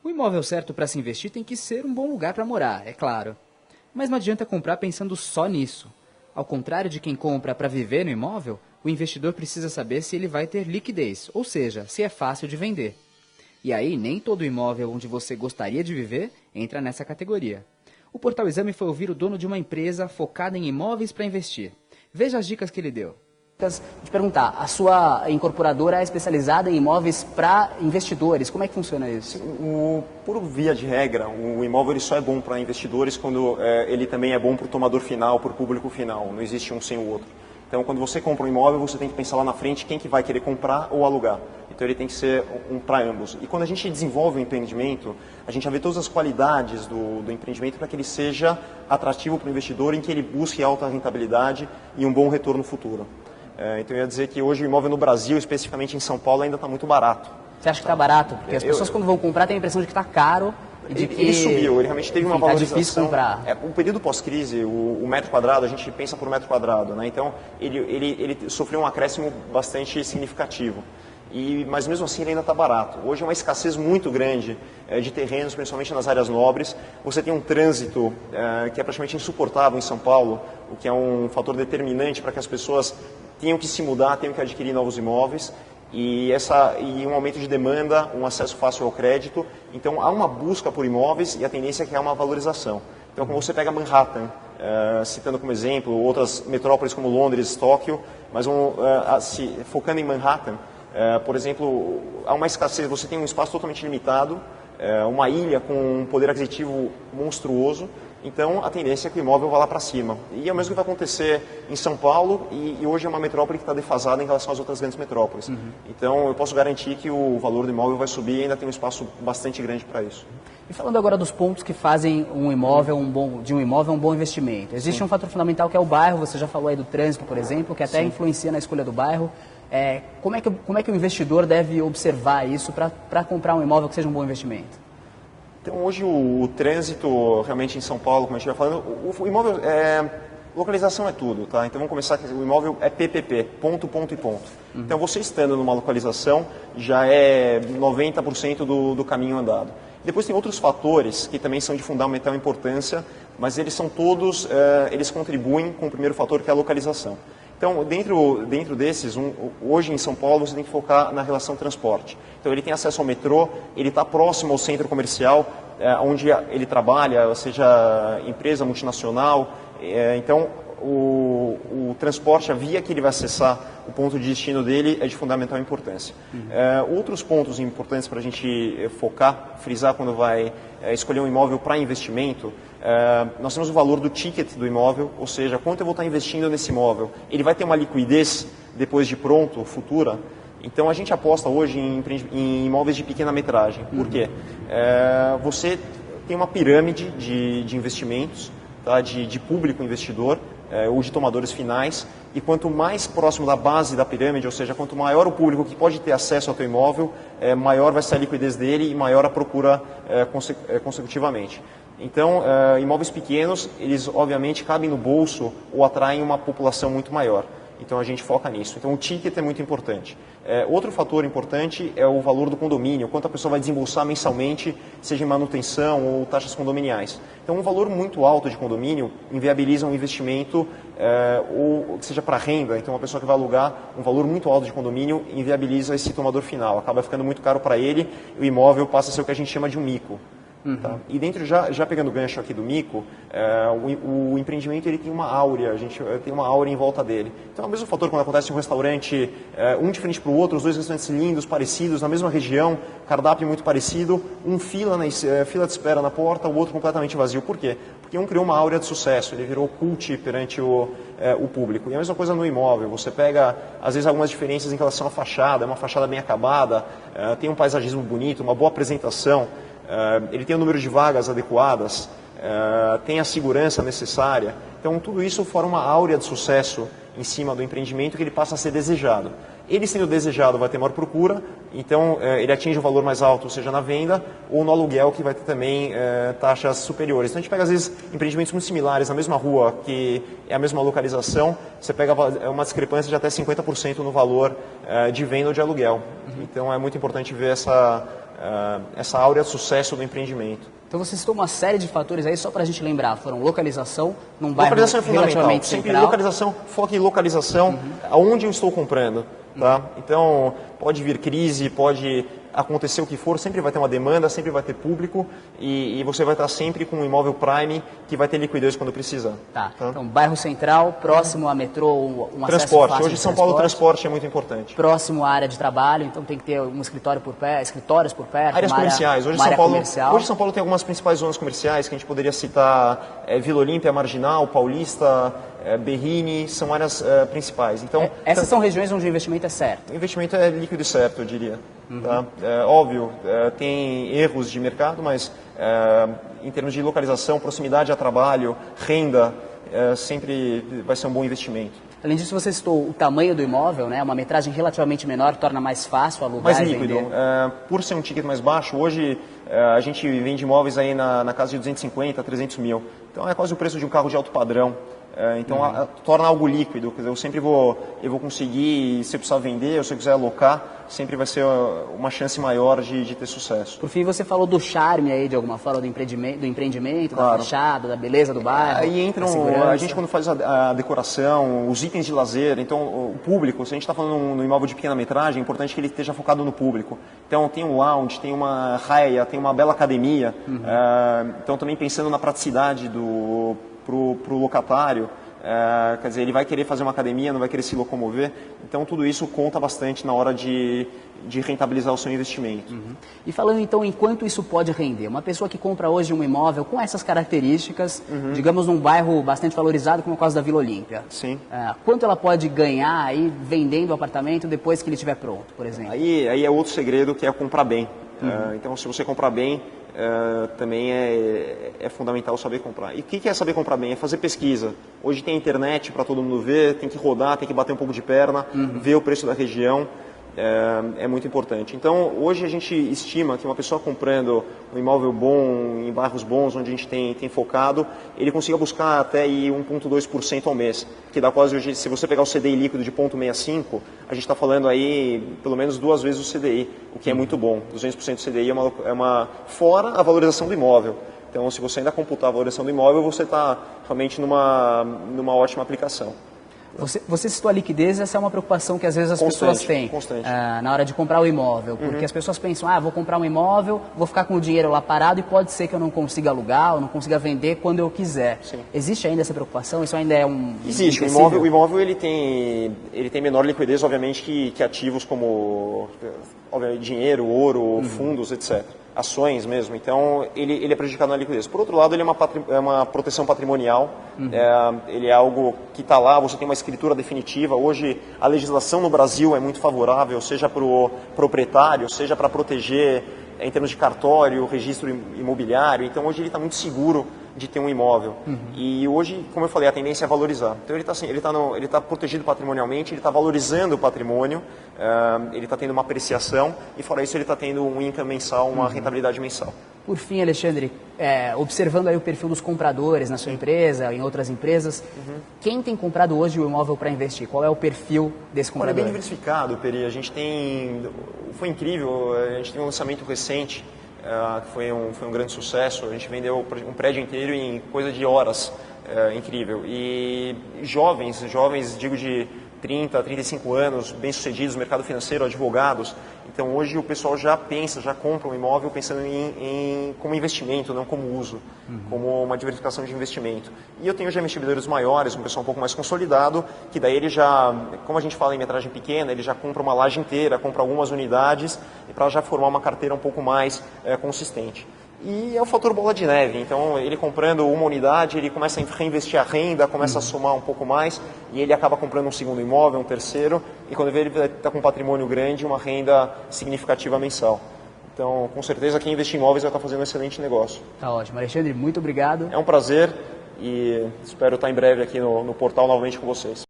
O imóvel certo para se investir tem que ser um bom lugar para morar, é claro. Mas não adianta comprar pensando só nisso. Ao contrário de quem compra para viver no imóvel, o investidor precisa saber se ele vai ter liquidez, ou seja, se é fácil de vender. E aí, nem todo imóvel onde você gostaria de viver entra nessa categoria. O Portal Exame foi ouvir o dono de uma empresa focada em imóveis para investir. Veja as dicas que ele deu. De perguntar, a sua incorporadora é especializada em imóveis para investidores, como é que funciona isso? Por via de regra, o imóvel ele só é bom para investidores quando ele também é bom para o tomador final, para o público final, não existe um sem o outro. Então, quando você compra um imóvel, você tem que pensar lá na frente quem que vai querer comprar ou alugar. Então, ele tem que ser um para ambos. E quando a gente desenvolve o empreendimento, a gente já vê todas as qualidades do empreendimento para que ele seja atrativo para o investidor, em que ele busque alta rentabilidade e um bom retorno futuro. Então, eu ia dizer que hoje o imóvel no Brasil, especificamente em São Paulo, ainda está muito barato. Você acha que está barato? Porque as pessoas, quando vão comprar, têm a impressão de que está caro. Ele subiu, ele realmente teve uma valorização. Tá difícil comprar. O período pós-crise, o metro quadrado, a gente pensa por metro quadrado, né? Então ele sofreu um acréscimo bastante significativo. Mas mesmo assim ele ainda está barato. Hoje é uma escassez muito grande de terrenos, principalmente nas áreas nobres. Você tem um trânsito que é praticamente insuportável em São Paulo, o que é um fator determinante para que as pessoas tenham que se mudar, tenham que adquirir novos imóveis. E um aumento de demanda, um acesso fácil ao crédito. Então, há uma busca por imóveis e a tendência é que há uma valorização. Então, quando você pega Manhattan, citando como exemplo outras metrópoles como Londres, Tóquio, mas focando em Manhattan, por exemplo, há uma escassez, você tem um espaço totalmente limitado, uma ilha com um poder aquisitivo monstruoso. Então, a tendência é que o imóvel vá lá para cima. E é o mesmo que vai acontecer em São Paulo, e hoje é uma metrópole que está defasada em relação às outras grandes metrópoles. Uhum. Então, eu posso garantir que o valor do imóvel vai subir e ainda tem um espaço bastante grande para isso. E falando agora dos pontos que fazem um imóvel um bom investimento. Existe um fator fundamental que é o bairro, você já falou aí do trânsito, por exemplo, que até influencia na escolha do bairro. Como é que o investidor deve observar isso para comprar um imóvel que seja um bom investimento? Então, hoje o trânsito, realmente em São Paulo, como a gente vai falando, o imóvel, localização é tudo, tá? Então, vamos começar que o imóvel é PPP, ponto, ponto e ponto. Uhum. Então, você estando numa localização, já é 90% do caminho andado. Depois tem outros fatores que também são de fundamental importância, mas eles são todos, eles contribuem com o primeiro fator, que é a localização. Então, dentro desses, hoje em São Paulo, você tem que focar na relação transporte. Então, ele tem acesso ao metrô, ele está próximo ao centro comercial, onde ele trabalha, ou seja, empresa multinacional. Então, o transporte, a via que ele vai acessar o ponto de destino dele é de fundamental importância. Uhum. Outros pontos importantes para a gente focar, frisar quando vai escolher um imóvel para investimento, nós temos o valor do ticket do imóvel, ou seja, quanto eu vou estar investindo nesse imóvel. Ele vai ter uma liquidez depois de pronto, futura? Então a gente aposta hoje em imóveis de pequena metragem. Por quê? Você tem uma pirâmide de investimentos, tá? de público investidor, ou de tomadores finais, e quanto mais próximo da base da pirâmide, ou seja, quanto maior o público que pode ter acesso ao teu imóvel, maior vai ser a liquidez dele e maior a procura consecutivamente. Então, imóveis pequenos, eles obviamente cabem no bolso ou atraem uma população muito maior. Então, a gente foca nisso. Então, o ticket é muito importante. Outro fator importante é o valor do condomínio, quanto a pessoa vai desembolsar mensalmente, seja em manutenção ou taxas condominiais. Então, um valor muito alto de condomínio inviabiliza um investimento, ou que seja para renda. Então, uma pessoa que vai alugar um valor muito alto de condomínio inviabiliza esse tomador final. Acaba ficando muito caro para ele e o imóvel passa a ser o que a gente chama de um mico. Uhum. Tá? E dentro, já pegando o gancho aqui do mico, o empreendimento ele tem uma áurea, a gente tem uma áurea em volta dele. Então é o mesmo fator quando acontece em um restaurante, um de frente para o outro, os dois restaurantes lindos, parecidos, na mesma região, cardápio muito parecido, fila de espera na porta, o outro completamente vazio. Por quê? Porque um criou uma áurea de sucesso, ele virou cult perante o público. E a mesma coisa no imóvel, você pega às vezes algumas diferenças em relação à fachada, é uma fachada bem acabada, tem um paisagismo bonito, uma boa apresentação, ele tem o número de vagas adequadas, tem a segurança necessária. Então, tudo isso forma uma áurea de sucesso em cima do empreendimento que ele passa a ser desejado. Ele sendo desejado vai ter maior procura, então ele atinge o valor mais alto, seja na venda ou no aluguel, que vai ter também taxas superiores. Então, a gente pega, às vezes, empreendimentos muito similares na mesma rua, que é a mesma localização, você pega uma discrepância de até 50% no valor de venda ou de aluguel. Então, é muito importante ver essa áurea de sucesso do empreendimento. Então você citou uma série de fatores aí, só para a gente lembrar, foram localização, num bairro localização é fundamental. relativamente Sempre central. localização, foco em localização, aonde eu estou comprando. Tá? Então, pode vir crise, pode acontecer o que for, sempre vai ter uma demanda, sempre vai ter público e você vai estar sempre com um imóvel prime que vai ter liquidez quando precisar. Tá. Então, bairro central, próximo a metrô, um acesso Transporte. fácil Hoje em de São Paulo o transporte é muito importante. Próximo à área de trabalho, então tem que ter um escritório por perto, escritórios por perto. Áreas comerciais. Hoje São Paulo tem algumas principais zonas comerciais que a gente poderia citar, Vila Olímpia, Marginal, Paulista, Berrini, são áreas principais. Então, essas são regiões onde o investimento é certo. O investimento é líquido e certo, eu diria. Tá? Óbvio, tem erros de mercado, mas em termos de localização, proximidade a trabalho, renda, sempre vai ser um bom investimento. Além disso, você citou o tamanho do imóvel, né? Uma metragem relativamente menor torna mais fácil alugar mais e líquido. vender. Por ser um ticket mais baixo, hoje a gente vende imóveis aí na casa de 250, 300 mil. Então é quase o preço de um carro de alto padrão. Então torna algo líquido, quer dizer, eu sempre vou conseguir, se eu precisar vender ou se eu quiser alocar, sempre vai ser uma chance maior de ter sucesso. Por fim, você falou do charme aí, de alguma forma, do empreendimento, claro. Da fachada, da beleza do bairro. Aí entram, a gente quando faz a decoração, os itens de lazer, então o público, se a gente está falando no imóvel de pequena metragem, é importante que ele esteja focado no público. Então tem um lounge, tem uma raia, tem uma bela academia, então também pensando na praticidade para o locatário, quer dizer, ele vai querer fazer uma academia, não vai querer se locomover, então tudo isso conta bastante na hora de rentabilizar o seu investimento. E falando então em quanto isso pode render, uma pessoa que compra hoje um imóvel com essas características, digamos num bairro bastante valorizado como é o caso da Vila Olímpia, Sim. Quanto ela pode ganhar aí vendendo o apartamento depois que ele estiver pronto, por exemplo? Aí é outro segredo que é comprar bem. Então se você comprar bem, também é fundamental saber comprar. E o que é saber comprar bem? É fazer pesquisa. Hoje tem internet para todo mundo ver, tem que rodar, tem que bater um pouco de perna, ver o preço da região. É muito importante. Então, hoje a gente estima que uma pessoa comprando um imóvel bom, em bairros bons, onde a gente tem focado, ele consiga buscar até 1,2% ao mês, que dá quase, hoje, se você pegar o CDI líquido de 0,65, a gente está falando aí pelo menos 2 vezes o CDI, o que é muito bom. 200% do CDI é uma fora a valorização do imóvel. Então, se você ainda computar a valorização do imóvel, você está realmente numa ótima aplicação. Você citou a liquidez, essa é uma preocupação que às vezes as pessoas têm na hora de comprar o imóvel, porque as pessoas pensam, vou comprar um imóvel, vou ficar com o dinheiro lá parado e pode ser que eu não consiga alugar ou não consiga vender quando eu quiser. Sim. Existe ainda essa preocupação? Isso ainda é um Existe. O imóvel ele tem menor liquidez, obviamente, que ativos como obviamente, dinheiro, ouro, fundos, etc. Ações mesmo, então ele é prejudicado na liquidez. Por outro lado, ele é uma proteção patrimonial, ele é algo que está lá, você tem uma escritura definitiva. Hoje a legislação no Brasil é muito favorável, seja para o proprietário, seja para proteger em termos de cartório, registro imobiliário, então hoje ele está muito seguro de ter um imóvel. E hoje, como eu falei, a tendência é valorizar. Então ele está protegido patrimonialmente, ele está valorizando o patrimônio, ele está tendo uma apreciação e fora isso ele está tendo um income mensal, uma rentabilidade mensal. Por fim, Alexandre, observando aí o perfil dos compradores na sua empresa, em outras empresas, quem tem comprado hoje o imóvel para investir? Qual é o perfil desse comprador? Olha, é bem diversificado, Peri. A gente foi incrível, a gente tem um lançamento recente, que foi um grande sucesso. A gente vendeu um prédio inteiro em coisa de horas, incrível. E jovens, digo de 30, 35 anos, bem-sucedidos no mercado financeiro, advogados. Então hoje o pessoal já compra um imóvel pensando como investimento, não como uso, como uma diversificação de investimento. E eu tenho já investidores maiores, um pessoal um pouco mais consolidado, que daí ele já, como a gente fala em metragem pequena, ele já compra uma laje inteira, compra algumas unidades, para já formar uma carteira um pouco mais consistente. E é o fator bola de neve, então ele comprando uma unidade, ele começa a reinvestir a renda, começa a somar um pouco mais e ele acaba comprando um segundo imóvel, um terceiro, e quando vê ele está com um patrimônio grande, uma renda significativa mensal. Então, com certeza, quem investir em imóveis vai estar fazendo um excelente negócio. Tá ótimo. Alexandre, muito obrigado. É um prazer e espero estar em breve aqui no portal novamente com vocês.